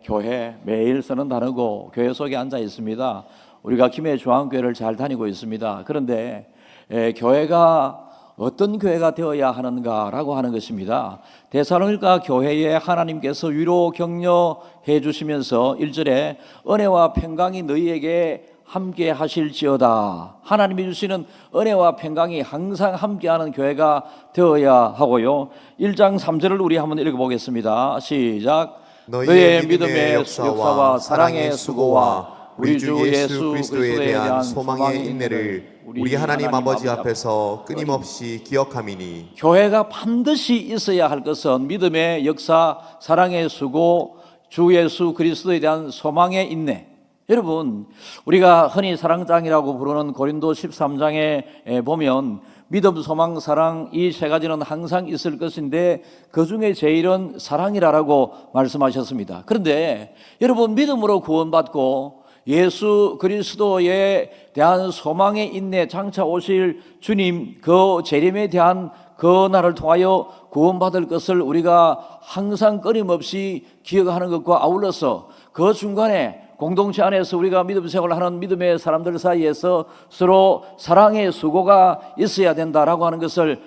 교회 매일 쓰는 단어고 교회 속에 앉아 있습니다. 우리가 김해 중앙교회를 잘 다니고 있습니다. 그런데 교회가 어떤 교회가 되어야 하는가라고 하는 것입니다. 데살로니가 교회에 하나님께서 위로 격려해 주시면서 1절에 은혜와 평강이 너희에게 함께 하실지어다. 하나님이 주시는 은혜와 평강이 항상 함께하는 교회가 되어야 하고요. 1장 3절을 우리 한번 읽어보겠습니다. 시작. 너희의 믿음의 역사와 사랑의 수고와 우리 주 예수 그리스도에 대한 소망의 인내를 우리 하나님 아버지 앞에서 끊임없이 기억함이니. 교회가 반드시 있어야 할 것은 믿음의 역사, 사랑의 수고, 주 예수 그리스도에 대한 소망의 인내. 여러분, 우리가 흔히 사랑장이라고 부르는 고린도 13장에 보면 믿음, 소망, 사랑 이 세 가지는 항상 있을 것인데 그 중에 제일은 사랑이라고 말씀하셨습니다. 그런데 여러분, 믿음으로 구원받고 예수 그리스도에 대한 소망의 인내, 장차 오실 주님 그 재림에 대한 그 날을 통하여 구원받을 것을 우리가 항상 끊임없이 기억하는 것과 아울러서 그 중간에 공동체 안에서 우리가 믿음 생활을 하는 믿음의 사람들 사이에서 서로 사랑의 수고가 있어야 된다라고 하는 것을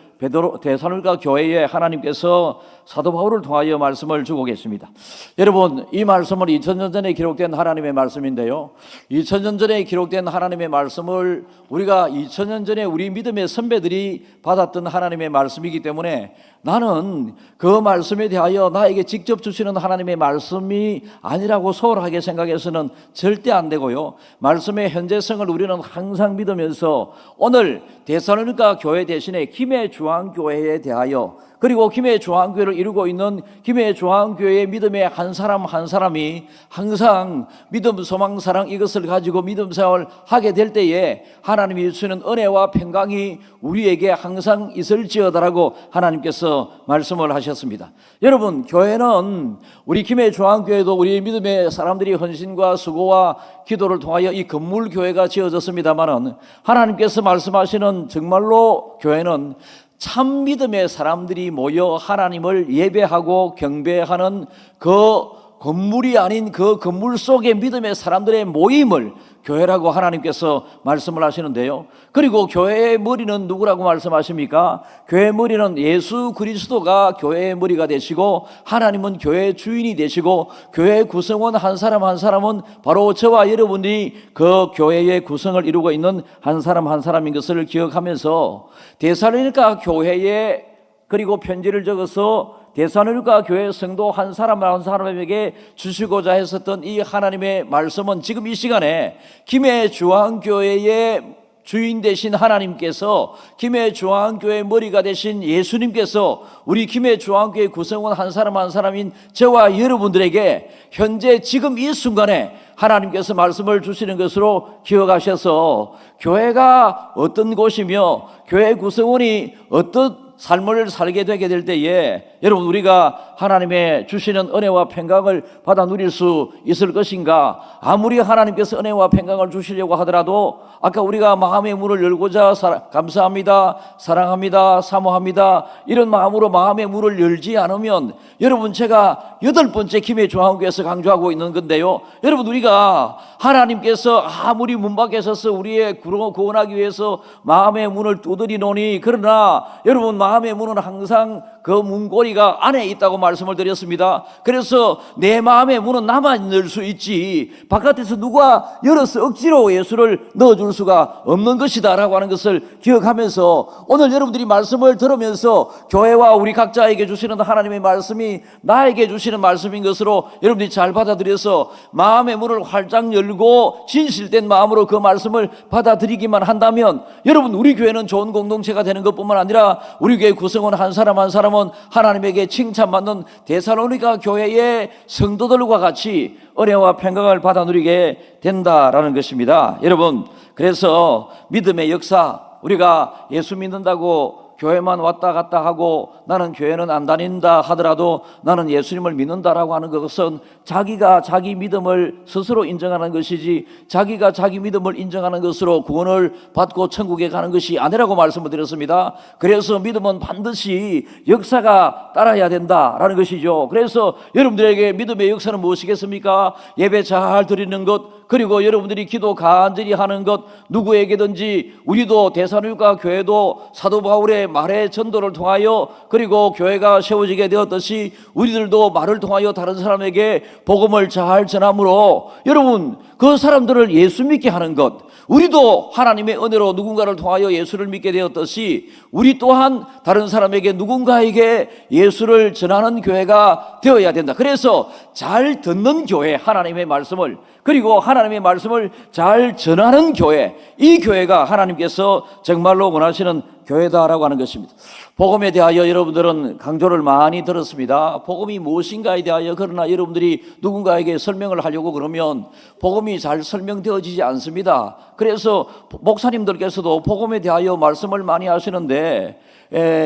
데살로니가 교회에 하나님께서 사도 바울을 통하여 말씀을 주고 계십니다. 여러분, 이 말씀은 2000년 전에 기록된 하나님의 말씀인데요, 2000년 전에 기록된 하나님의 말씀을 우리가 2000년 전에 우리 믿음의 선배들이 받았던 하나님의 말씀이기 때문에 나는 그 말씀에 대하여 나에게 직접 주시는 하나님의 말씀이 아니라고 소홀하게 생각해서는 절대 안 되고요, 말씀의 현재성을 우리는 항상 믿으면서 오늘 데살로니가 교회 대신에 김해 중앙교회에 대하여, 그리고 김해 중앙교회를 이루고 있는 김해 중앙교회의 믿음의 한 사람 한 사람이 항상 믿음, 소망, 사랑 이것을 가지고 믿음 생활을 하게 될 때에 하나님이 주시는 은혜와 평강이 우리에게 항상 있을지어다라고 하나님께서 말씀을 하셨습니다. 여러분, 교회는 우리 김해 중앙교회도 우리 믿음의 사람들이 헌신과 수고와 기도를 통하여 이 건물 교회가 지어졌습니다만은 하나님께서 말씀하시는 정말로 교회는 참 믿음의 사람들이 모여 하나님을 예배하고 경배하는 그 건물이 아닌 그 건물 속의 믿음의 사람들의 모임을 교회라고 하나님께서 말씀을 하시는데요, 그리고 교회의 머리는 누구라고 말씀하십니까? 교회의 머리는 예수 그리스도가 교회의 머리가 되시고 하나님은 교회의 주인이 되시고 교회의 구성원 한 사람 한 사람은 바로 저와 여러분이 그 교회의 구성을 이루고 있는 한 사람 한 사람인 것을 기억하면서 데살로니가 교회에 그리고 편지를 적어서 데살로니가 교회 성도 한 사람 한 사람에게 주시고자 했었던 이 하나님의 말씀은 지금 이 시간에 김해 중앙교회의 주인 되신 하나님께서, 김해 중앙교회의 머리가 되신 예수님께서 우리 김해 중앙교회 구성원 한 사람 한 사람인 저와 여러분들에게 현재 지금 이 순간에 하나님께서 말씀을 주시는 것으로 기억하셔서 교회가 어떤 곳이며 교회 구성원이 어떤 삶을 살게 되게 될 때에 여러분, 우리가 하나님의 주시는 은혜와 평강을 받아 누릴 수 있을 것인가? 아무리 하나님께서 은혜와 평강을 주시려고 하더라도 아까 우리가 마음의 문을 열고자 감사합니다, 사랑합니다, 사모합니다 이런 마음으로 마음의 문을 열지 않으면, 여러분, 제가 8번째 김해 중앙교회에서 강조하고 있는 건데요, 여러분, 우리가 하나님께서 아무리 문 밖에 서서 우리의 구원하기 위해서 마음의 문을 두드리노니, 그러나 여러분, 마음의 문은 항상 그 문고리가 안에 있다고 말씀을 드렸습니다. 그래서 내 마음의 문은 나만 열 수 있지 바깥에서 누가 열어서 억지로 예수를 넣어줄 수가 없는 것이다 라고 하는 것을 기억하면서 오늘 여러분들이 말씀을 들으면서 교회와 우리 각자에게 주시는 하나님의 말씀이 나에게 주시는 말씀인 것으로 여러분들이 잘 받아들여서 마음의 문을 활짝 열고 진실된 마음으로 그 말씀을 받아들이기만 한다면, 여러분, 우리 교회는 좋은 공동체가 되는 것뿐만 아니라 우리 교회 구성원 한 사람 한 사람은 하나님에게 칭찬받는 데살로니가 교회의 성도들과 같이 은혜와 평강을 받아 누리게 된다라는 것입니다. 여러분, 그래서 믿음의 역사, 우리가 예수 믿는다고 교회만 왔다 갔다 하고 나는 교회는 안 다닌다 하더라도 나는 예수님을 믿는다라고 하는 것은 자기가 자기 믿음을 스스로 인정하는 것이지 자기가 자기 믿음을 인정하는 것으로 구원을 받고 천국에 가는 것이 아니라고 말씀을 드렸습니다. 그래서 믿음은 반드시 역사가 따라야 된다라는 것이죠. 그래서 여러분들에게 믿음의 역사는 무엇이겠습니까? 예배 잘 드리는 것, 그리고 여러분들이 기도 간절히 하는 것, 누구에게든지 우리도 대사님과 교회도 사도 바울의 말의 전도를 통하여 그리고 교회가 세워지게 되었듯이 우리들도 말을 통하여 다른 사람에게 복음을 잘 전함으로 여러분 그 사람들을 예수 믿게 하는 것, 우리도 하나님의 은혜로 누군가를 통하여 예수를 믿게 되었듯이 우리 또한 다른 사람에게 누군가에게 예수를 전하는 교회가 되어야 된다. 그래서 잘 듣는 교회, 하나님의 말씀을, 그리고 하나님의 말씀을 잘 전하는 교회, 이 교회가 하나님께서 정말로 원하시는 교회다라고 하는 것입니다. 복음에 대하여 여러분들은 강조를 많이 들었습니다. 복음이 무엇인가에 대하여. 그러나 여러분들이 누군가에게 설명을 하려고 그러면 복음이 잘 설명되어지지 않습니다. 그래서 목사님들께서도 복음에 대하여 말씀을 많이 하시는데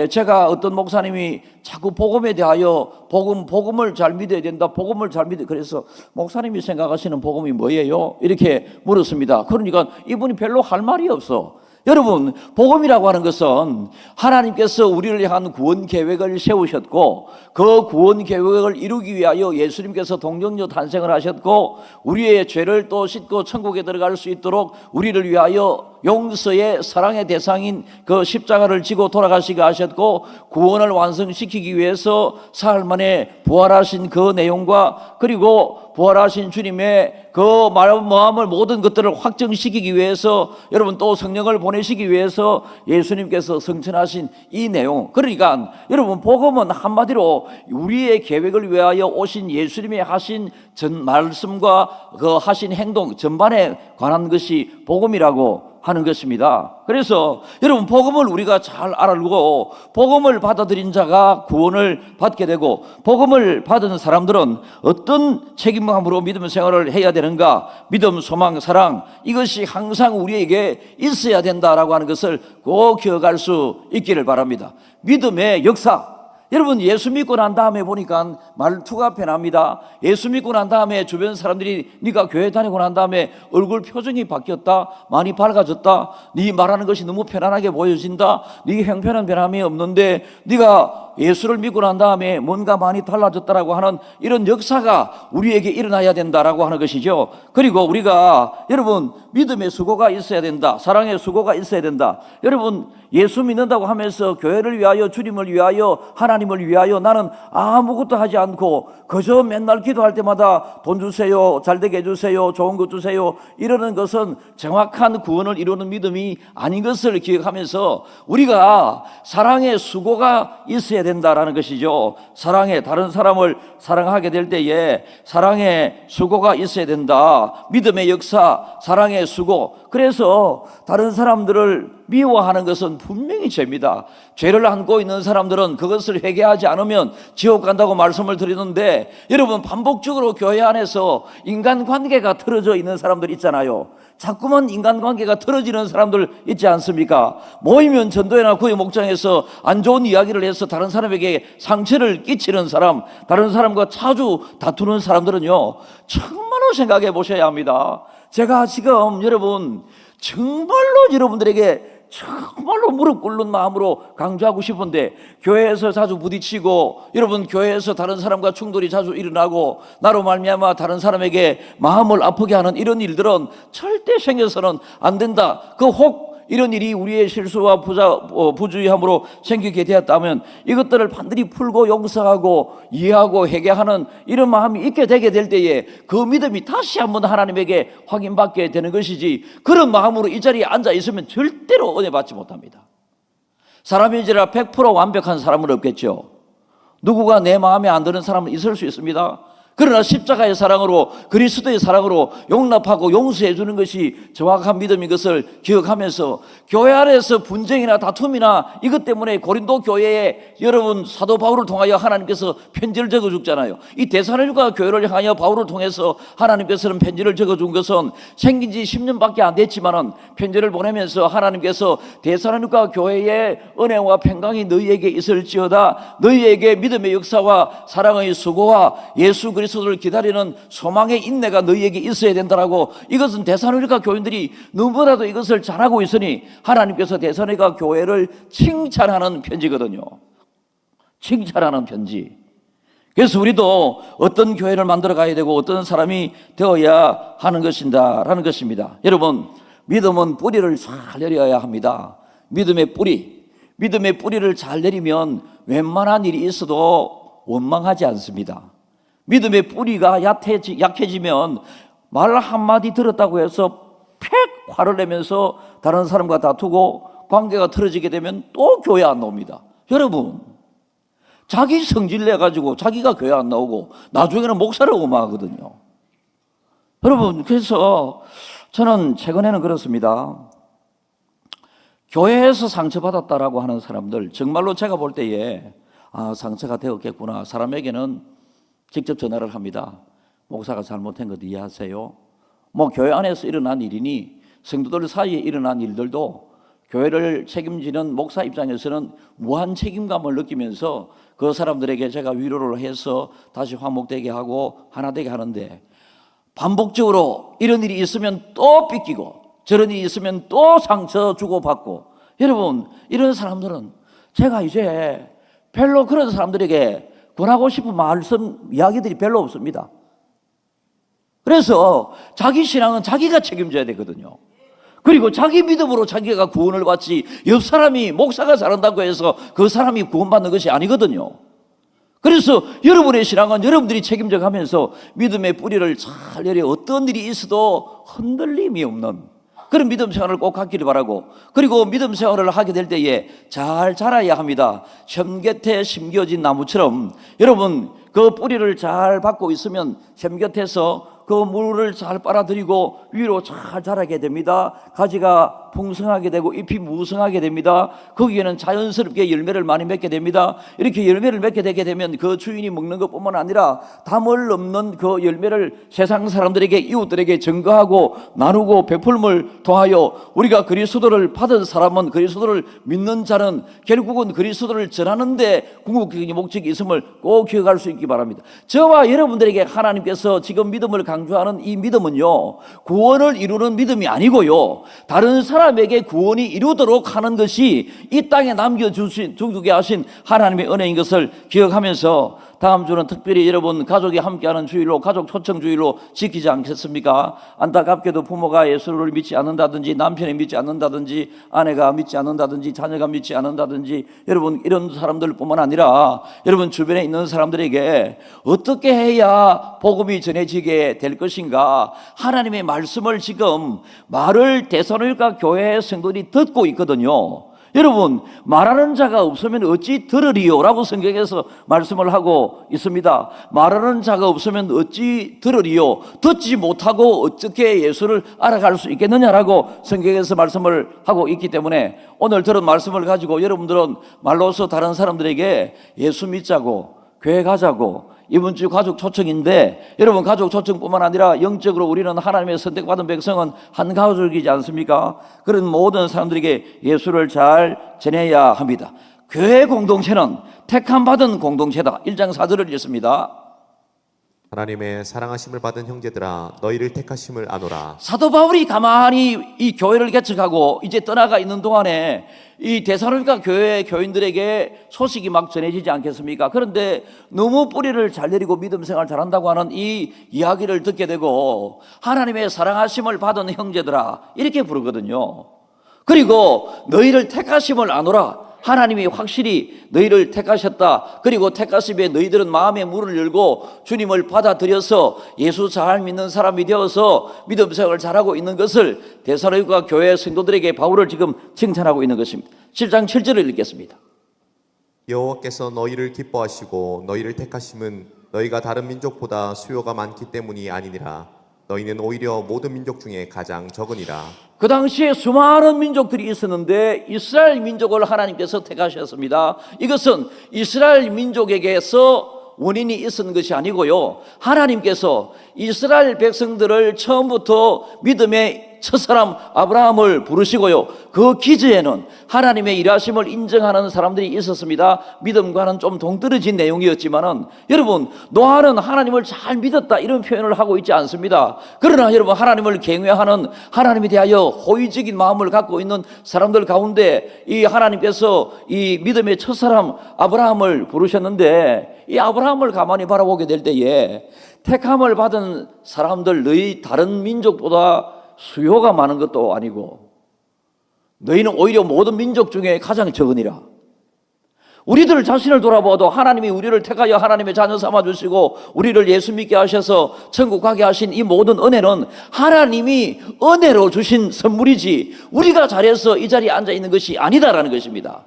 제가 어떤 목사님이 자꾸 복음에 대하여 복음을 잘 믿어야 된다, 복음을 잘 믿어. 그래서 목사님이 생각하시는 복음이 뭐예요? 이렇게 물었습니다. 그러니까 이분이 별로 할 말이 없어. 여러분, 복음이라고 하는 것은 하나님께서 우리를 향한 구원 계획을 세우셨고 그 구원 계획을 이루기 위하여 예수님께서 동정녀 탄생을 하셨고 우리의 죄를 또 씻고 천국에 들어갈 수 있도록 우리를 위하여 용서의 사랑의 대상인 그 십자가를 지고 돌아가시게 하셨고 구원을 완성시키기 위해서 사흘 만에 부활하신 그 내용과 그리고 부활하신 주님의 그 마음을 모든 것들을 확정시키기 위해서 여러분 또 성령을 보내시기 위해서 예수님께서 성천하신 이 내용, 그러니까 여러분 복음은 한마디로 우리의 계획을 위하여 오신 예수님이 하신 전 말씀과 그 하신 행동 전반에 관한 것이 복음이라고 하는 것입니다. 그래서 여러분 복음을 우리가 잘 알고 복음을 받아들인 자가 구원을 받게 되고 복음을 받은 사람들은 어떤 책임감으로 믿음 생활을 해야 되는가? 믿음, 소망, 사랑, 이것이 항상 우리에게 있어야 된다라고 하는 것을 꼭 기억할 수 있기를 바랍니다. 믿음의 역사, 여러분 예수 믿고 난 다음에 보니까 말투가 변합니다. 예수 믿고 난 다음에 주변 사람들이 네가 교회 다니고 난 다음에 얼굴 표정이 바뀌었다, 많이 밝아졌다, 네 말하는 것이 너무 편안하게 보여진다, 네 형편은 변함이 없는데 네가 예수를 믿고 난 다음에 뭔가 많이 달라졌다라고 하는 이런 역사가 우리에게 일어나야 된다라고 하는 것이죠. 그리고 우리가 여러분 믿음의 수고가 있어야 된다, 사랑의 수고가 있어야 된다. 여러분 예수 믿는다고 하면서 교회를 위하여, 주님을 위하여, 하나님을 위하여 나는 아무것도 하지 않고 그저 맨날 기도할 때마다 돈 주세요, 잘되게 해주세요, 좋은 것 주세요 이러는 것은 정확한 구원을 이루는 믿음이 아닌 것을 기억하면서 우리가 사랑의 수고가 있어야 된다라는 것이죠. 사랑에 다른 사람을 사랑하게 될 때에 사랑의 수고가 있어야 된다. 믿음의 역사, 사랑의 수고. 그래서 다른 사람들을 미워하는 것은 분명히 죄입니다. 죄를 안고 있는 사람들은 그것을 회개하지 않으면 지옥 간다고 말씀을 드리는데 여러분 반복적으로 교회 안에서 인간관계가 틀어져 있는 사람들 있잖아요. 자꾸만 인간관계가 틀어지는 사람들 있지 않습니까? 모이면 전도회나 구의 목장에서 안 좋은 이야기를 해서 다른 사람에게 상처를 끼치는 사람, 다른 사람과 자주 다투는 사람들은요 정말로 생각해 보셔야 합니다. 제가 지금 여러분 정말로 여러분들에게 정말로 무릎 꿇는 마음으로 강조하고 싶은데 교회에서 자주 부딪히고 여러분 교회에서 다른 사람과 충돌이 자주 일어나고 나로 말미암아 다른 사람에게 마음을 아프게 하는 이런 일들은 절대 생겨서는 안 된다. 그 혹 이런 일이 우리의 실수와 부주의함으로 생기게 되었다면 이것들을 반드시 풀고 용서하고 이해하고 회개하는 이런 마음이 있게 되게 될 때에 그 믿음이 다시 한번 하나님에게 확인받게 되는 것이지 그런 마음으로 이 자리에 앉아 있으면 절대로 은혜 받지 못합니다. 사람인지라 100% 완벽한 사람은 없겠죠. 누구가 내 마음에 안 드는 사람은 있을 수 있습니다. 그러나 십자가의 사랑으로 그리스도의 사랑으로 용납하고 용서해 주는 것이 정확한 믿음인 것을 기억하면서 교회 안에서 분쟁이나 다툼이나 이것 때문에 고린도 교회에 여러분 사도 바울을 통하여 하나님께서 편지를 적어줬잖아요. 이 데살로니가 교회를 향하여 바울을 통해서 하나님께서는 편지를 적어준 것은 생긴 지 10년밖에 안 됐지만은 편지를 보내면서 하나님께서 데살로니가 교회의 은혜와 평강이 너희에게 있을지어다, 너희에게 믿음의 역사와 사랑의 수고와 예수 그리스도를 기다리는 소망의 인내가 너희에게 있어야 된다라고, 이것은 데살로니가 교인들이 너무나도 이것을 잘하고 있으니 하나님께서 데살로니가 교회를 칭찬하는 편지거든요. 칭찬하는 편지. 그래서 우리도 어떤 교회를 만들어 가야 되고 어떤 사람이 되어야 하는 것인다라는 것입니다. 여러분, 믿음은 뿌리를 잘 내려야 합니다. 믿음의 뿌리를 잘 내리면 웬만한 일이 있어도 원망하지 않습니다. 믿음의 뿌리가 약해지면 말 한마디 들었다고 해서 팩 화를 내면서 다른 사람과 다투고 관계가 틀어지게 되면 또 교회 안 나옵니다. 여러분, 자기 성질 내가지고 자기가 교회 안 나오고 나중에는 목사를 오마하거든요. 여러분, 그래서 저는 최근에는 그렇습니다. 교회에서 상처받았다라고 하는 사람들, 정말로 제가 볼 때에 상처가 되었겠구나. 사람에게는 직접 전화를 합니다. 목사가 잘못한 것 이해하세요? 교회 안에서 일어난 일이니 성도들 사이에 일어난 일들도 교회를 책임지는 목사 입장에서는 무한 책임감을 느끼면서 그 사람들에게 제가 위로를 해서 다시 화목되게 하고 하나 되게 하는데, 반복적으로 이런 일이 있으면 또 삐끼고 저런 일이 있으면 또 상처 주고받고, 여러분, 이런 사람들은 제가 이제 별로 그런 사람들에게 권하고 싶은 말씀 이야기들이 별로 없습니다. 그래서 자기 신앙은 자기가 책임져야 되거든요. 그리고 자기 믿음으로 자기가 구원을 받지, 옆 사람이 목사가 잘한다고 해서 그 사람이 구원받는 것이 아니거든요. 그래서 여러분의 신앙은 여러분들이 책임져 가면서 믿음의 뿌리를 잘 내려 어떤 일이 있어도 흔들림이 없는 그런 믿음 생활을 꼭 하기를 바라고, 그리고 믿음 생활을 하게 될 때에 잘 자라야 합니다. 샘 곁에 심겨진 나무처럼 여러분, 그 뿌리를 잘 받고 있으면 샘 곁에서 그 물을 잘 빨아들이고 위로 잘 자라게 됩니다. 가지가 풍성하게 되고 잎이 무성하게 됩니다. 거기에는 자연스럽게 열매를 많이 맺게 됩니다. 이렇게 열매를 맺게 되게 되면 그 주인이 먹는 것뿐만 아니라 담을 넘는 그 열매를 세상 사람들에게, 이웃들에게 증거하고 나누고 베풀음을 통하여 우리가 그리스도를 받은 사람은, 그리스도를 믿는 자는 결국은 그리스도를 전하는데 궁극적인 목적이 있음을 꼭 기억할 수 있기 바랍니다. 저와 여러분들에게 하나님께서 지금 믿음을 강조하는 이 믿음은요, 구원을 이루는 믿음이 아니고요, 다른 사람에게 구원이 이루도록 하는 것이 이 땅에 남겨주게 하신 하나님의 은혜인 것을 기억하면서 다음 주는 특별히 여러분 가족이 함께하는 주일로, 가족 초청 주일로 지키지 않겠습니까? 안타깝게도 부모가 예수를 믿지 않는다든지, 남편이 믿지 않는다든지, 아내가 믿지 않는다든지, 자녀가 믿지 않는다든지, 여러분 이런 사람들뿐만 아니라 여러분 주변에 있는 사람들에게 어떻게 해야 복음이 전해지게 될 것인가, 하나님의 말씀을 지금 말을 데살로니가 교회의 성도들이 듣고 있거든요. 여러분, 말하는 자가 없으면 어찌 들으리요? 라고 성경에서 말씀을 하고 있습니다. 말하는 자가 없으면 어찌 들으리요? 듣지 못하고 어떻게 예수를 알아갈 수 있겠느냐라고 성경에서 말씀을 하고 있기 때문에 오늘 들은 말씀을 가지고 여러분들은 말로서 다른 사람들에게 예수 믿자고, 교회 가자고, 이번 주 가족 초청인데, 여러분 가족 초청뿐만 아니라 영적으로 우리는 하나님의 선택받은 백성은 한 가족이지 않습니까? 그런 모든 사람들에게 예수를 잘 전해야 합니다. 교회 공동체는 택함받은 공동체다. 1장 4절을 읽습니다. 하나님의 사랑하심을 받은 형제들아, 너희를 택하심을 아노라. 사도 바울이 가만히 이 교회를 개척하고 이제 떠나가 있는 동안에 이 데살로니가 교회 교인들에게 소식이 막 전해지지 않겠습니까? 그런데 너무 뿌리를 잘 내리고 믿음 생활 잘한다고 하는 이 이야기를 듣게 되고, 하나님의 사랑하심을 받은 형제들아 이렇게 부르거든요. 그리고 너희를 택하심을 아노라, 하나님이 확실히 너희를 택하셨다. 그리고 택하심에 너희들은 마음의 문을 열고 주님을 받아들여서 예수 잘 믿는 사람이 되어서 믿음 생활을 잘하고 있는 것을 데살로니가 교회 성도들에게 바울을 지금 칭찬하고 있는 것입니다. 7장 7절을 읽겠습니다. 여호와께서 너희를 기뻐하시고 너희를 택하심은 너희가 다른 민족보다 수요가 많기 때문이 아니니라. 너희는 오히려 모든 민족 중에 가장 적으니라. 그 당시에 수많은 민족들이 있었는데 이스라엘 민족을 하나님께서 택하셨습니다. 이것은 이스라엘 민족에게서 원인이 있었는 것이 아니고요, 하나님께서 이스라엘 백성들을 처음부터 믿음의 첫사람 아브라함을 부르시고요, 그 기저에는 하나님의 일하심을 인정하는 사람들이 있었습니다. 믿음과는 좀 동떨어진 내용이었지만은, 여러분, 노아는 하나님을 잘 믿었다 이런 표현을 하고 있지 않습니다. 그러나 여러분, 하나님을 경외하는, 하나님에 대하여 호의적인 마음을 갖고 있는 사람들 가운데 이 하나님께서 이 믿음의 첫사람 아브라함을 부르셨는데, 이 아브라함을 가만히 바라보게 될 때에 택함을 받은 사람들, 너희 다른 민족보다 수요가 많은 것도 아니고 너희는 오히려 모든 민족 중에 가장 적으니라. 우리들 자신을 돌아봐도 하나님이 우리를 택하여 하나님의 자녀 삼아주시고 우리를 예수 믿게 하셔서 천국 가게 하신 이 모든 은혜는 하나님이 은혜로 주신 선물이지 우리가 잘해서 이 자리에 앉아있는 것이 아니다라는 것입니다.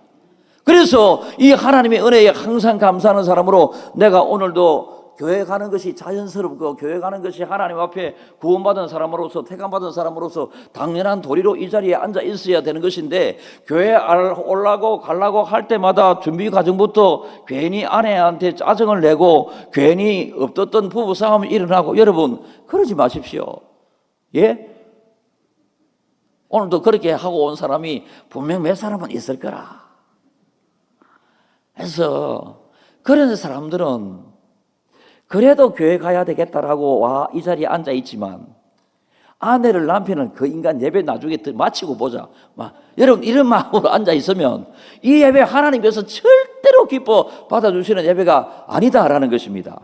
그래서 이 하나님의 은혜에 항상 감사하는 사람으로 내가 오늘도 교회 가는 것이 자연스럽고 교회 가는 것이 하나님 앞에 구원받은 사람으로서, 택함받은 사람으로서 당연한 도리로 이 자리에 앉아 있어야 되는 것인데, 교회 올라고 가려고 할 때마다 준비 과정부터 괜히 아내한테 짜증을 내고 괜히 없었던 부부싸움이 일어나고, 여러분 그러지 마십시오. 예? 오늘도 그렇게 하고 온 사람이 분명 몇 사람은 있을 거라. 그래서 그런 사람들은 그래도 교회 가야 되겠다라고 와 이 자리에 앉아 있지만, 아내를, 남편은 그 인간 예배 나중에 마치고 보자, 여러분 이런 마음으로 앉아 있으면 이 예배 하나님께서 절대로 기뻐 받아주시는 예배가 아니다라는 것입니다.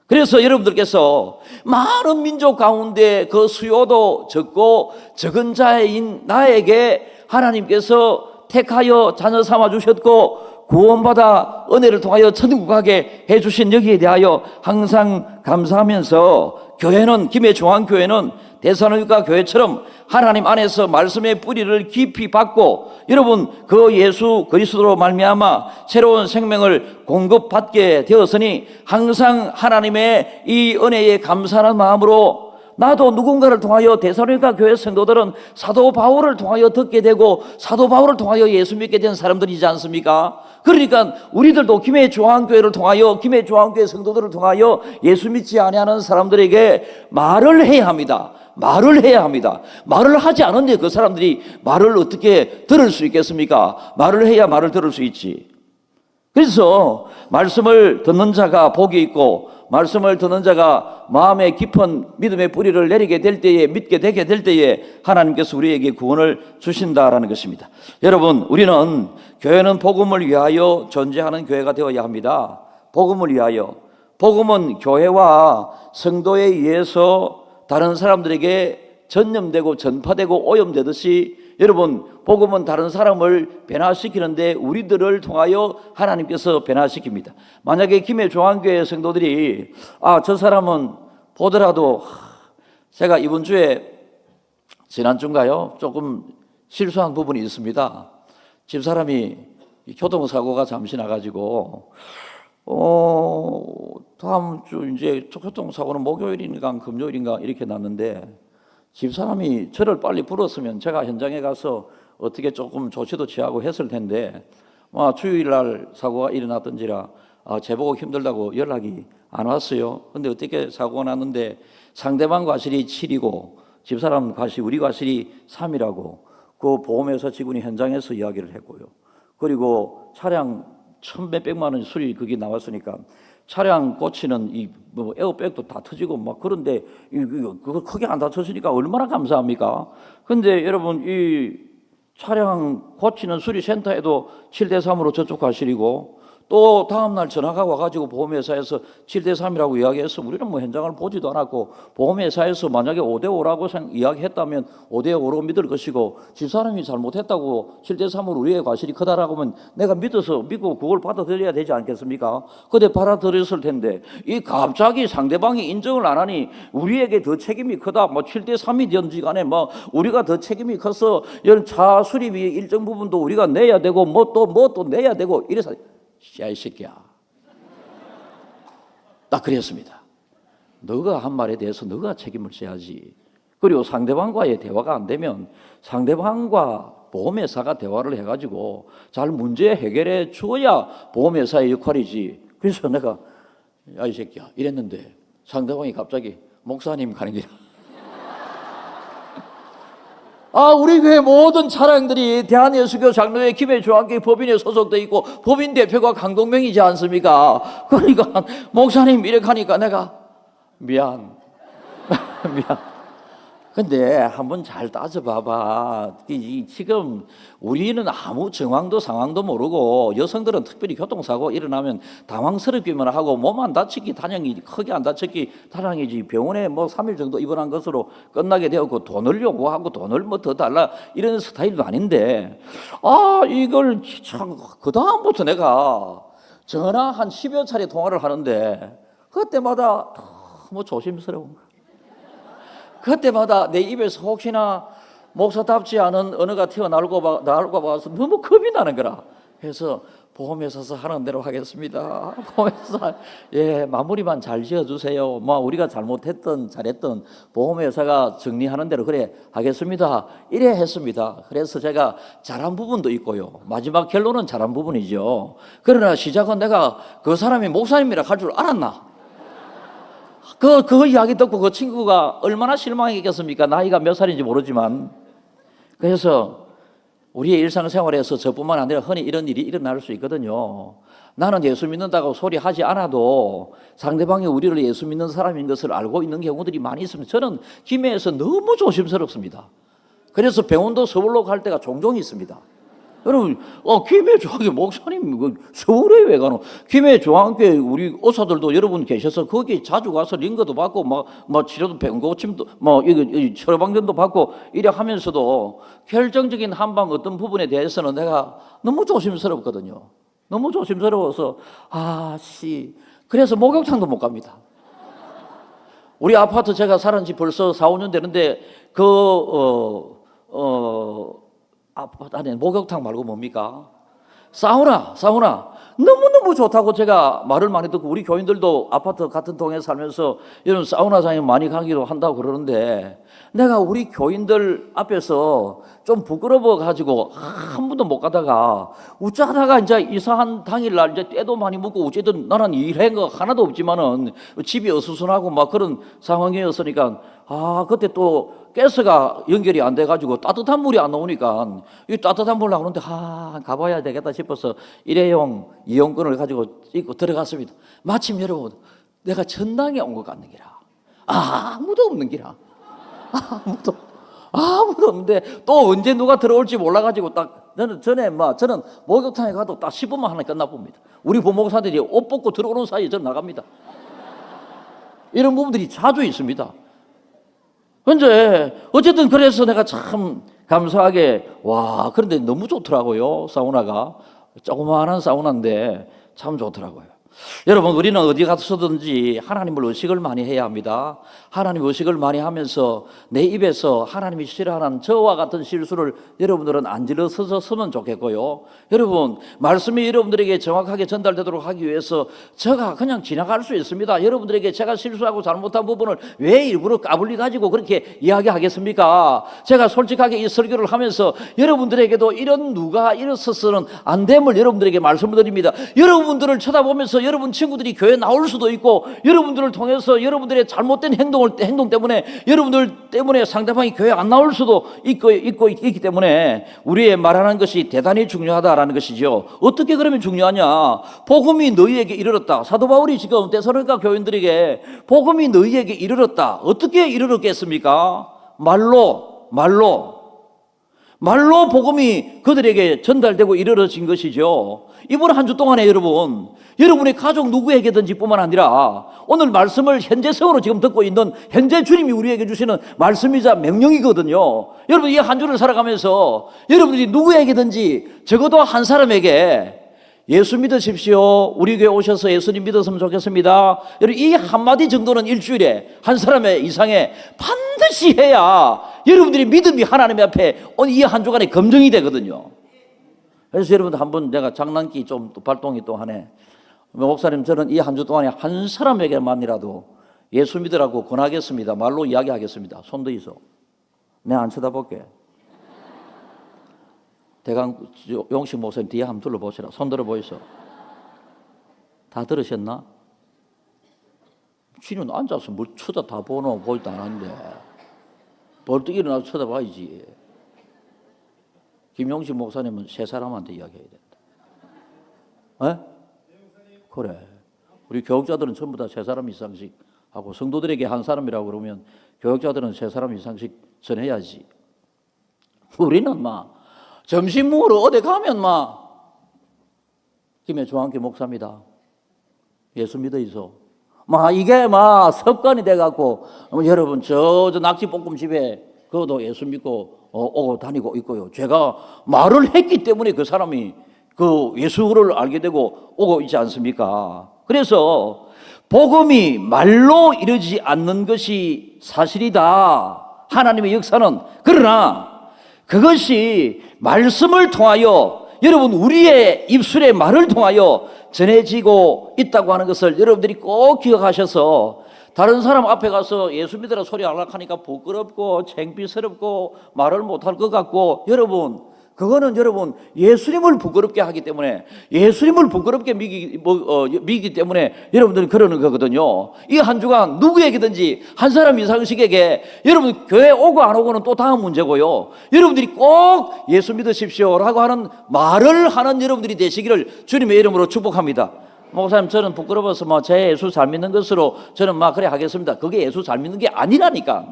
그래서 여러분들께서 많은 민족 가운데 그 수요도 적고 적은 자인 나에게 하나님께서 택하여 자녀 삼아 주셨고 구원받아 은혜를 통하여 천국 가게 해주신 여기에 대하여 항상 감사하면서, 교회는, 김해 중앙교회는 데살로니가 교회처럼 하나님 안에서 말씀의 뿌리를 깊이 받고, 여러분 그 예수 그리스도로 말미암아 새로운 생명을 공급받게 되었으니 항상 하나님의 이 은혜에 감사하는 마음으로, 나도 누군가를 통하여, 데살로니가 교회 성도들은 사도 바울을 통하여 듣게 되고 사도 바울을 통하여 예수 믿게 된 사람들이지 않습니까? 그러니까 우리들도 김해 중앙교회를 통하여, 김해 중앙교회 성도들을 통하여 예수 믿지 아니하는 사람들에게 말을 해야 합니다. 말을 해야 합니다. 말을 하지 않은데 그 사람들이 말을 어떻게 들을 수 있겠습니까? 말을 해야 말을 들을 수 있지. 그래서 말씀을 듣는 자가 복이 있고, 말씀을 듣는 자가 마음에 깊은 믿음의 뿌리를 내리게 될 때에, 믿게 되게 될 때에 하나님께서 우리에게 구원을 주신다라는 것입니다. 여러분, 우리는, 교회는 복음을 위하여 존재하는 교회가 되어야 합니다. 복음을 위하여. 복음은 교회와 성도에 의해서 다른 사람들에게 전염되고 전파되고 오염되듯이, 여러분 복음은 다른 사람을 변화시키는데 우리들을 통하여 하나님께서 변화시킵니다. 만약에 김해 중앙교회 성도들이 저 사람은 보더라도, 제가 이번 주에, 지난주인가요? 조금 실수한 부분이 있습니다. 집사람이 교통사고가 잠시 나가지고 다음 주 이제 교통사고는 목요일인가 금요일인가 이렇게 났는데, 집사람이 저를 빨리 불렀으면 제가 현장에 가서 어떻게 조금 조치도 취하고 했을 텐데, 주일날 사고가 일어났던지라 제보고 힘들다고 연락이 안 왔어요. 근데 어떻게 사고가 났는데 상대방 과실이 7이고 집사람 과실, 우리 과실이 3이라고 그 보험회사 직원이 현장에서 이야기를 했고요. 그리고 차량 1,100만 원 수리 그게 나왔으니까 차량 고치는 에어백도 다 터지고 그런데 그거 크게 안 다쳤으니까 얼마나 감사합니까? 근데 여러분, 이 차량 고치는 수리센터에도 7대3으로 저쪽 과실이고, 또 다음날 전화가 와가지고 보험회사에서 7대3이라고 이야기해서 우리는 현장을 보지도 않았고, 보험회사에서 만약에 5대5라고 이야기했다면 5대5로 믿을 것이고, 집사람이 잘못했다고 7대3으로 우리의 과실이 크다라고 하면 내가 믿고 그걸 받아들여야 되지 않겠습니까? 근데 받아들였을 텐데, 이 갑자기 상대방이 인정을 안 하니 우리에게 더 책임이 크다, 7대3이든지 간에 우리가 더 책임이 커서 이런 차 수리비 일정 부분도 우리가 내야 되고 또 내야 되고 이래서, 야 이 새끼야, 딱 그랬습니다. 너가 한 말에 대해서 너가 책임을 져야지. 그리고 상대방과의 대화가 안 되면 상대방과 보험회사가 대화를 해가지고 잘 문제 해결해 주어야 보험회사의 역할이지. 그래서 내가 야, 이 새끼야 이랬는데 상대방이 갑자기 목사님 가는 길이야. 우리 교회 모든 차량들이 대한예수교 장로회 김해중앙교회 법인에 소속돼 있고 법인 대표가 강동명이지 않습니까? 그러니까 목사님 이렇게 하니까 내가 미안. 근데 한번 잘 따져봐봐. 지금 우리는 아무 정황도 상황도 모르고 여성들은 특별히 교통사고 일어나면 당황스럽기만 하고 몸 안 다치기 다행이지, 크게 안 다쳤기 다행이지, 병원에 뭐 3일 정도 입원한 것으로 끝나게 되었고 돈을 요구하고 돈을 뭐 더 달라 이런 스타일도 아닌데 이걸 참 그다음부터 내가 전화 한 10여 차례 통화를 하는데 그때마다 너무 조심스러운 거야. 그때마다 내 입에서 혹시나 목사답지 않은 언어가 튀어나올까 봐서 너무 겁이 나는 거라. 그래서 보험회사에서 하는 대로 하겠습니다. 보험회사 마무리만 잘 지어주세요. 뭐 우리가 잘했던 보험회사가 정리하는 대로 그래 하겠습니다. 이래 했습니다. 그래서 제가 잘한 부분도 있고요. 마지막 결론은 잘한 부분이죠. 그러나 시작은 내가 그 사람이 목사님이라 할 줄 알았나? 그 이야기 듣고 그 친구가 얼마나 실망했겠습니까? 나이가 몇 살인지 모르지만. 그래서 우리의 일상생활에서 저뿐만 아니라 흔히 이런 일이 일어날 수 있거든요. 나는 예수 믿는다고 소리하지 않아도 상대방이 우리를 예수 믿는 사람인 것을 알고 있는 경우들이 많이 있습니다. 저는 김해에서 너무 조심스럽습니다. 그래서 병원도 서울로 갈 때가 종종 있습니다. 여러분, 김해중앙교회 목사님 서울에 왜 가노? 김해중앙교회 우리 의사들도 여러분 계셔서 거기 자주 가서 링거도 받고 막 치료도 병 고침도 처방전도 받고 이래 하면서도 결정적인 한방 어떤 부분에 대해서는 내가 너무 조심스럽거든요. 너무 조심스러워서 그래서 목욕탕도 못 갑니다. 우리 아파트 제가 살은 지 벌써 4, 5년 되는데 목욕탕 말고 뭡니까? 사우나 너무너무 좋다고 제가 말을 많이 듣고 우리 교인들도 아파트 같은 동에 살면서 이런 사우나장에 많이 가기도 한다고 그러는데 내가 우리 교인들 앞에서 좀 부끄러워 가지고 한 번도 못 가다가 우짜하다가 이제 이사한 당일날 이제 때도 많이 묻고 어쨌든 나는 일한 거 하나도 없지만은 집이 어수선하고 막 그런 상황이었으니까 그때 또 가스가 연결이 안 돼가지고 따뜻한 물이 안 나오니까 이 따뜻한 물 나오는데 가봐야 되겠다 싶어서 일회용 이용권을 가지고 입고 들어갔습니다. 마침 여러분 내가 전당에 온 것 같는 기라. 아무도 없는 기라. 아무도 없는데 또 언제 누가 들어올지 몰라가지고 저는 목욕탕에 가도 딱 10분만 하나 끝나봅니다. 우리 부목사들이 옷 벗고 들어오는 사이에 저는 나갑니다. 이런 부분들이 자주 있습니다. 근데 어쨌든 그래서 내가 참 감사하게 그런데 너무 좋더라고요. 사우나가 조그마한 사우나인데 참 좋더라고요. 여러분 우리는 어디 가서든지 하나님을 의식을 많이 해야 합니다. 하나님 의식을 많이 하면서 내 입에서 하나님이 싫어하는 저와 같은 실수를 여러분들은 안 질러서면 좋겠고요. 여러분 말씀이 여러분들에게 정확하게 전달되도록 하기 위해서 제가 그냥 지나갈 수 있습니다. 여러분들에게 제가 실수하고 잘못한 부분을 왜 일부러 까불리 가지고 그렇게 이야기하겠습니까? 제가 솔직하게 이 설교를 하면서 여러분들에게도 이런 누가 이랬어서는 안 됨을 여러분들에게 말씀을 드립니다. 여러분들을 쳐다보면서 여러분 친구들이 교회 나올 수도 있고 여러분들을 통해서 여러분들의 잘못된 행동 때문에 여러분들 때문에 상대방이 교회 안 나올 수도 있기 때문에 우리의 말하는 것이 대단히 중요하다라는 것이죠. 어떻게 그러면 중요하냐? 복음이 너희에게 이르렀다. 사도 바울이 지금 데살로니가 교인들에게 복음이 너희에게 이르렀다. 어떻게 이르렀겠습니까? 말로 복음이 그들에게 전달되고 이르러진 것이죠. 이번 한 주 동안에 여러분의 가족 누구에게든지 뿐만 아니라 오늘 말씀을 현재성으로 지금 듣고 있는 현재 주님이 우리에게 주시는 말씀이자 명령이거든요. 여러분 이 한 주를 살아가면서 여러분들이 누구에게든지 적어도 한 사람에게 예수 믿으십시오. 우리 교회 오셔서 예수님 믿었으면 좋겠습니다. 여러분 이 한마디 정도는 일주일에 한 사람의 이상에 반드시 해야 여러분들이 믿음이 하나님 앞에 이 한 주간에 검증이 되거든요. 그래서 여러분 한번 내가 장난기 좀 또 발동이 또 하네. 목사님, 저는 이 한 주 동안에 한 사람에게만이라도 예수 믿으라고 권하겠습니다. 말로 이야기하겠습니다. 손 들이소. 내가 안 쳐다볼게. 대강 용식 목사님 뒤에 한번 둘러보시라. 손 들어 보이소. 다 들으셨나? 지는 앉아서 뭘 쳐다 보노 보지도 않았는데 벌떡 일어나서 쳐다봐야지. 김용식 목사님은 세 사람한테 이야기해야 된다. 에? 그래. 우리 교육자들은 전부 다 세 사람 이상씩 하고 성도들에게 한 사람이라고 그러면 교육자들은 세 사람 이상씩 전해야지. 우리는 막 점심 먹으러 어디 가면 막 김해 중앙교 목사입니다. 예수 믿어 있어. 막 이게 막 습관이 돼갖고 여러분 저 낙지볶음집에 그것도 예수 믿고 오고 다니고 있고요. 제가 말을 했기 때문에 그 사람이 그 예수를 알게 되고 오고 있지 않습니까? 그래서 복음이 말로 이루어지지 않는 것이 사실이다. 하나님의 역사는. 그러나 그것이 말씀을 통하여 여러분 우리의 입술의 말을 통하여 전해지고 있다고 하는 것을 여러분들이 꼭 기억하셔서 다른 사람 앞에 가서 예수 믿으라 소리 하려고 하니까 부끄럽고 창피스럽고 말을 못할 것 같고 여러분 그거는 여러분 예수님을 부끄럽게 하기 때문에 예수님을 부끄럽게 미기 때문에 여러분들은 그러는 거거든요. 이 한 주간 누구에게든지 한 사람 이상씩에게 여러분 교회 오고 안 오고는 또 다음 문제고요. 여러분들이 꼭 예수 믿으십시오라고 하는 말을 하는 여러분들이 되시기를 주님의 이름으로 축복합니다. 목사님 저는 부끄러워서 뭐 제 예수 잘 믿는 것으로 저는 막 그래 하겠습니다. 그게 예수 잘 믿는 게 아니라니까.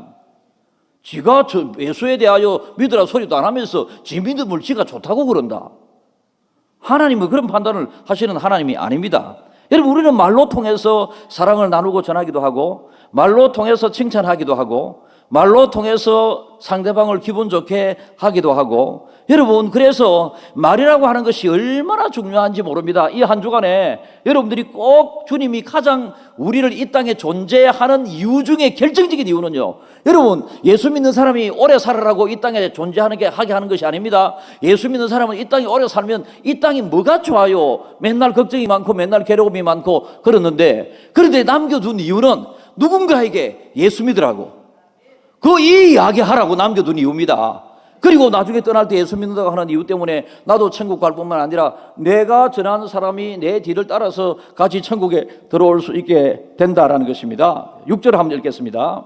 지가 저 예수에 대하여 믿으라 소리도 안 하면서 지 믿음을 지가 좋다고 그런다. 하나님은 그런 판단을 하시는 하나님이 아닙니다. 여러분 우리는 말로 통해서 사랑을 나누고 전하기도 하고 말로 통해서 칭찬하기도 하고 말로 통해서 상대방을 기분 좋게 하기도 하고 여러분 그래서 말이라고 하는 것이 얼마나 중요한지 모릅니다. 이 한 주간에 여러분들이 꼭 주님이 가장 우리를 이 땅에 존재하는 이유 중에 결정적인 이유는요. 여러분 예수 믿는 사람이 오래 살아라고 이 땅에 존재하는 게 하게 하는 것이 아닙니다. 예수 믿는 사람은 이 땅에 오래 살면 이 땅이 뭐가 좋아요. 맨날 걱정이 많고 맨날 괴로움이 많고 그러는데 그런데 남겨둔 이유는 누군가에게 예수 믿으라고 그 이 이야기 하라고 남겨둔 이유입니다. 그리고 나중에 떠날 때 예수 믿는다고 하는 이유 때문에 나도 천국 갈 뿐만 아니라 내가 전하는 사람이 내 뒤를 따라서 같이 천국에 들어올 수 있게 된다라는 것입니다. 6절 한번 읽겠습니다.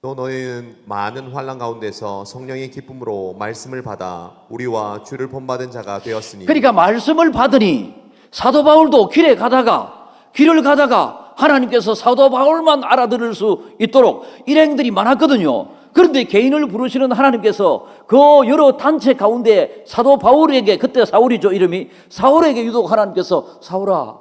또 너희는 많은 환난 가운데서 성령의 기쁨으로 말씀을 받아 우리와 주를 본받은 자가 되었으니. 그러니까 말씀을 받으니 사도 바울도 길을 가다가 하나님께서 사도 바울만 알아들을 수 있도록 일행들이 많았거든요. 그런데 개인을 부르시는 하나님께서 그 여러 단체 가운데 사도 바울에게 그때 사울이죠 이름이 사울에게 유독 하나님께서 사울아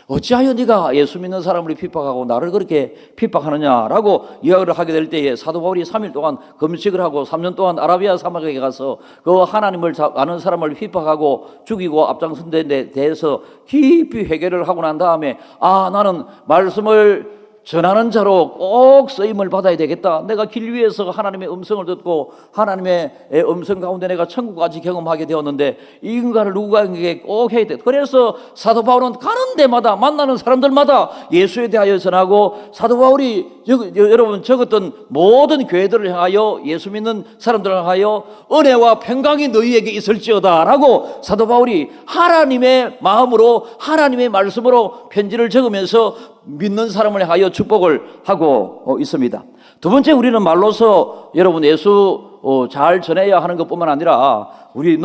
어찌하여 네가 예수 믿는 사람을 핍박하고 나를 그렇게 핍박하느냐라고 이야기를 하게 될 때에 사도 바울이 3일 동안 금식을 하고 3년 동안 아라비아 사막에 가서 그 하나님을 아는 사람을 핍박하고 죽이고 앞장선 데 대해서 깊이 회개를 하고 난 다음에 나는 말씀을 전하는 자로 꼭 쓰임을 받아야 되겠다. 내가 길 위에서 하나님의 음성을 듣고 하나님의 음성 가운데 내가 천국까지 경험하게 되었는데 이 인간을 누구에게 꼭 해야 돼. 그래서 사도 바울은 가는 데마다 만나는 사람들마다 예수에 대하여 전하고 사도 바울이 여러분 적었던 모든 교회들을 향하여 예수 믿는 사람들을 향하여 은혜와 평강이 너희에게 있을지어다 라고 사도 바울이 하나님의 마음으로 하나님의 말씀으로 편지를 적으면서 믿는 사람을 향하여 축복을 하고 있습니다. 두 번째 우리는 말로서 여러분 예수 잘 전해야 하는 것뿐만 아니라 우리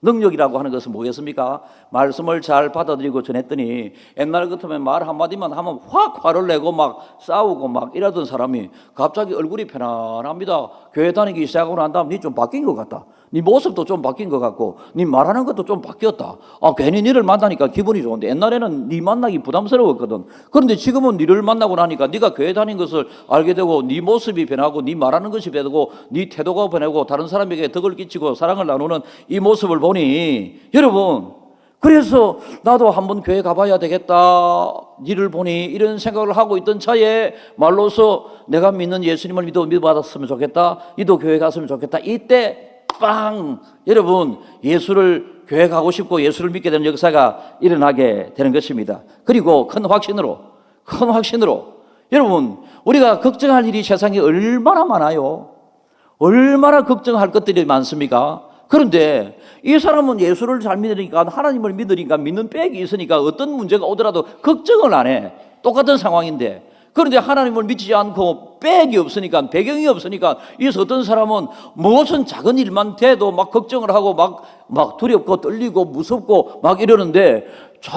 능력이라고 하는 것은 뭐겠습니까? 말씀을 잘 받아들이고 전했더니 옛날 같으면 말 한마디만 하면 확 화를 내고 막 싸우고 막 이러던 사람이 갑자기 얼굴이 편안합니다. 교회 다니기 시작하고 난 다음 니 좀 바뀐 것 같다. 네 모습도 좀 바뀐 것 같고 네 말하는 것도 좀 바뀌었다. 괜히 니를 만나니까 기분이 좋은데 옛날에는 네 만나기 부담스러웠거든. 그런데 지금은 니를 만나고 나니까 네가 교회 다닌 것을 알게 되고 네 모습이 변하고 네 말하는 것이 변하고 네 태도가 변하고 다른 사람에게 덕을 끼치고 사랑을 나누는 이 모습을 보니 여러분 그래서 나도 한번 교회 가봐야 되겠다. 니를 보니 이런 생각을 하고 있던 차에 말로서 내가 믿는 예수님을 믿어받았으면 좋겠다. 니도 교회 갔으면 좋겠다. 이때 빵! 여러분 예수를 교회 가고 싶고 예수를 믿게 되는 역사가 일어나게 되는 것입니다. 그리고 큰 확신으로 여러분, 우리가 걱정할 일이 세상에 얼마나 많아요. 얼마나 걱정할 것들이 많습니까? 그런데 이 사람은 예수를 잘 믿으니까, 하나님을 믿으니까, 믿는 백이 있으니까 어떤 문제가 오더라도 걱정을 안 해. 똑같은 상황인데. 그런데 하나님을 믿지 않고 백이 없으니까, 배경이 없으니까, 이래서 어떤 사람은 무슨 작은 일만 돼도 막 걱정을 하고 막 두렵고 떨리고 무섭고 막 이러는데,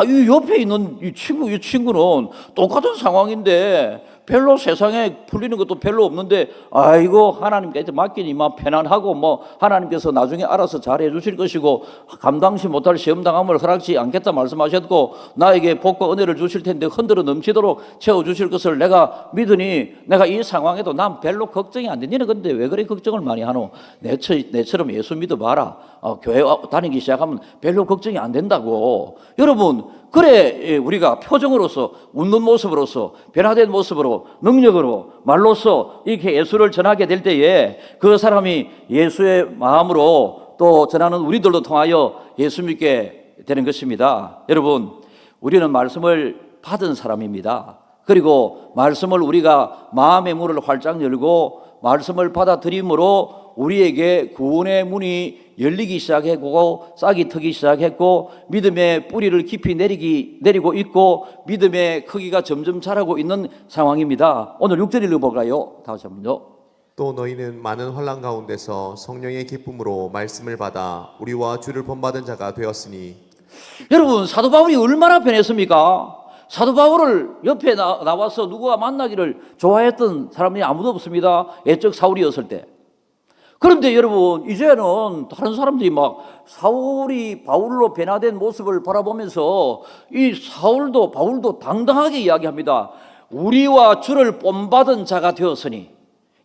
이 옆에 있는 이 친구는 똑같은 상황인데 별로 세상에 풀리는 것도 별로 없는데, 아이고 하나님께 맡기니 막 편안하고, 뭐 하나님께서 나중에 알아서 잘해 주실 것이고, 감당시 못할 시험 당함을 허락지 않겠다 말씀하셨고, 나에게 복과 은혜를 주실 텐데 흔들어 넘치도록 채워 주실 것을 내가 믿으니, 내가 이 상황에도 난 별로 걱정이 안 돼. 너는 근데 왜 그래 걱정을 많이 하노? 내처럼 예수 믿어봐라. 교회 다니기 시작하면 별로 걱정이 안 된다고. 여러분, 그래 우리가 표정으로서, 웃는 모습으로서, 변화된 모습으로, 능력으로, 말로써 이렇게 예수를 전하게 될 때에 그 사람이 예수의 마음으로 또 전하는 우리들도 통하여 예수 믿게 되는 것입니다. 여러분, 우리는 말씀을 받은 사람입니다. 그리고 말씀을 우리가 마음의 문을 활짝 열고 말씀을 받아들임으로 우리에게 구원의 문이 열리기 시작했고, 싹이 트기 시작했고, 믿음의 뿌리를 깊이 내리고 있고, 믿음의 크기가 점점 자라고 있는 상황입니다. 오늘 6절 읽어볼까요? 다시 한번요. 또 너희는 많은 환난 가운데서 성령의 기쁨으로 말씀을 받아 우리와 주를 본받은 자가 되었으니. 여러분, 사도 바울이 얼마나 변했습니까? 사도 바울을 옆에 나와서 누구와 만나기를 좋아했던 사람이 아무도 없습니다. 옛적 사울이었을 때. 그런데 여러분, 이제는 다른 사람들이 막 사울이 바울로 변화된 모습을 바라보면서 이 바울도 당당하게 이야기합니다. 우리와 주를 본받은 자가 되었으니.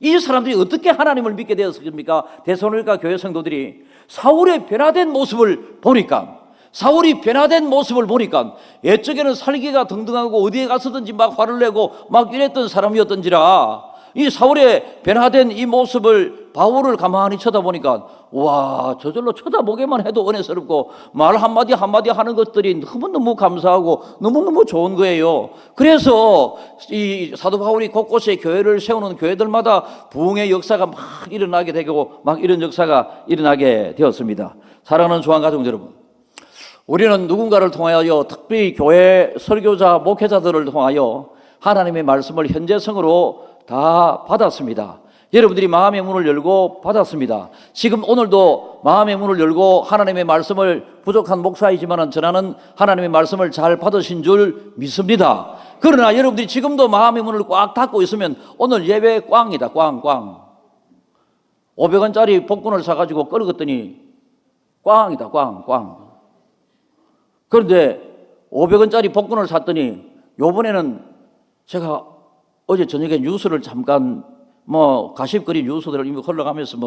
이 사람들이 어떻게 하나님을 믿게 되었습니까? 데살로니가 교회 성도들이 사울의 변화된 모습을 보니까, 옛적에는 살기가 등등하고 어디에 가서든지 막 화를 내고 막 이랬던 사람이었던지라, 이 사울의 변화된 이 모습을, 바울을 가만히 쳐다보니까, 와, 저절로 쳐다보기만 해도 은혜스럽고 말 한마디 하는 것들이 너무너무 감사하고 너무너무 좋은 거예요. 그래서 이 사도 바울이 곳곳에 교회를 세우는 교회들마다 부흥의 역사가 막 일어나게 되고 막 이런 역사가 일어나게 되었습니다. 사랑하는 조항가족 여러분, 우리는 누군가를 통하여, 특별히 교회 설교자, 목회자들을 통하여 하나님의 말씀을 현재성으로 다 받았습니다. 여러분들이 마음의 문을 열고 받았습니다. 지금 오늘도 마음의 문을 열고 하나님의 말씀을, 부족한 목사이지만 전하는 하나님의 말씀을 잘 받으신 줄 믿습니다. 그러나 여러분들이 지금도 마음의 문을 꽉 닫고 있으면 오늘 예배 꽝이다. 꽝. 500원짜리 복권을 사가지고 끌었더니 꽝이다. 꽝. 그런데 500원짜리 복권을 샀더니, 요번에는 제가 어제 저녁에 뉴스를 잠깐 가십거리 뉴스들을 이미 흘러가면서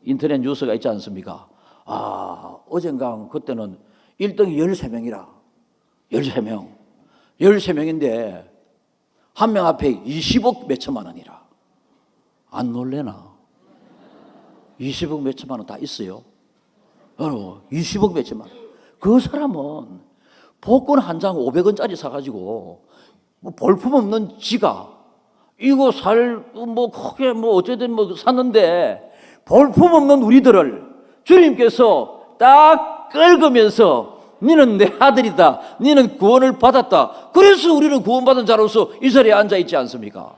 인터넷 뉴스가 있지 않습니까? 어젠가 그때는 1등이 13명이라. 13명인데 한 명 앞에 20억 몇천만 원이라. 안 놀래나? 20억 몇천만 원 다 있어요. 여러분, 20억 몇천만 원. 그 사람은 복권 한 장 500원짜리 사가지고 볼품없는 지가 이거 크게 어쨌든 샀는데, 볼품없는 우리들을 주님께서 딱 끌으면서 너는 내 아들이다, 너는 구원을 받았다. 그래서 우리는 구원받은 자로서 이 자리에 앉아 있지 않습니까?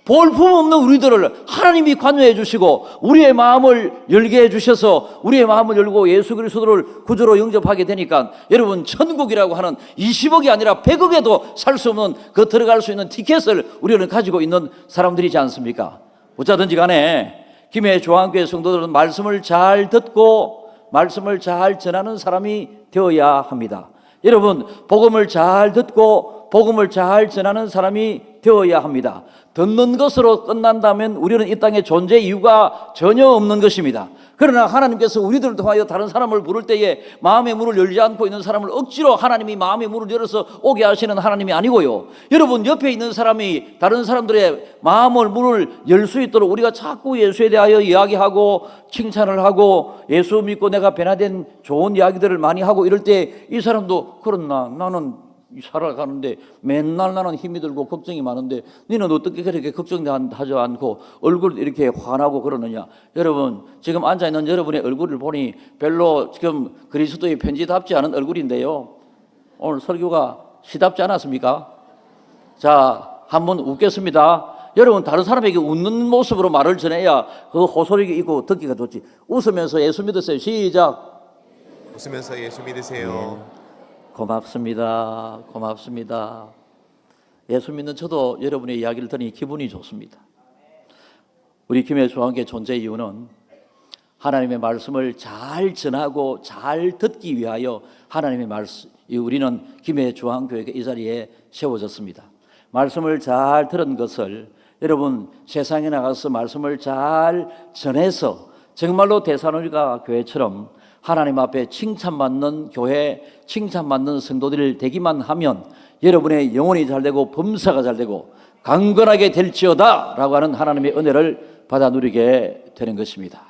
볼품없는 우리들을 하나님이 관여해 주시고 우리의 마음을 열게 해 주셔서 우리의 마음을 열고 예수 그리스도를 구주로 영접하게 되니까, 여러분, 천국이라고 하는 20억이 아니라 100억에도 살 수 없는 그 들어갈 수 있는 티켓을 우리는 가지고 있는 사람들이지 않습니까? 어쩌든지 간에 김해 조항교회 성도들은 말씀을 잘 듣고 말씀을 잘 전하는 사람이 되어야 합니다. 여러분, 복음을 잘 듣고 복음을 잘 전하는 사람이 되어야 합니다. 듣는 것으로 끝난다면 우리는 이 땅에 존재 이유가 전혀 없는 것입니다. 그러나 하나님께서 우리들을 통하여 다른 사람을 부를 때에 마음의 문을 열지 않고 있는 사람을 억지로 하나님이 마음의 문을 열어서 오게 하시는 하나님이 아니고요. 여러분 옆에 있는 사람이 다른 사람들의 마음을 문을 열 수 있도록 우리가 자꾸 예수에 대하여 이야기하고 칭찬을 하고 예수 믿고 내가 변화된 좋은 이야기들을 많이 하고 이럴 때 이 사람도 그렇나 나는 살아가는데 맨날 나는 힘이 들고 걱정이 많은데 너는 어떻게 그렇게 걱정하지 않고 얼굴 이렇게 환하고 그러느냐. 여러분 지금 앉아있는 여러분의 얼굴을 보니 별로 지금 그리스도의 편지답지 않은 얼굴인데요. 오늘 설교가 시답지 않았습니까? 자, 한번 웃겠습니다. 여러분 다른 사람에게 웃는 모습으로 말을 전해야 그 호소력이 있고 듣기가 좋지. 웃으면서 예수 믿으세요. 시작. 웃으면서 예수 믿으세요. 고맙습니다. 고맙습니다. 예수 믿는 저도 여러분의 이야기를 들으니 기분이 좋습니다. 우리 김혜수와 함께 존재 이유는 하나님의 말씀을 잘 전하고 잘 듣기 위하여 하나님의 말씀, 우리는 김혜주한교회가 이 자리에 세워졌습니다. 말씀을 잘 들은 것을 여러분 세상에 나가서 말씀을 잘 전해서 정말로 데살로니가 교회처럼 하나님 앞에 칭찬받는 교회, 칭찬받는 성도들 되기만 하면 여러분의 영혼이 잘되고 범사가 잘되고 강건하게 될지어다 라고 하는 하나님의 은혜를 받아 누리게 되는 것입니다.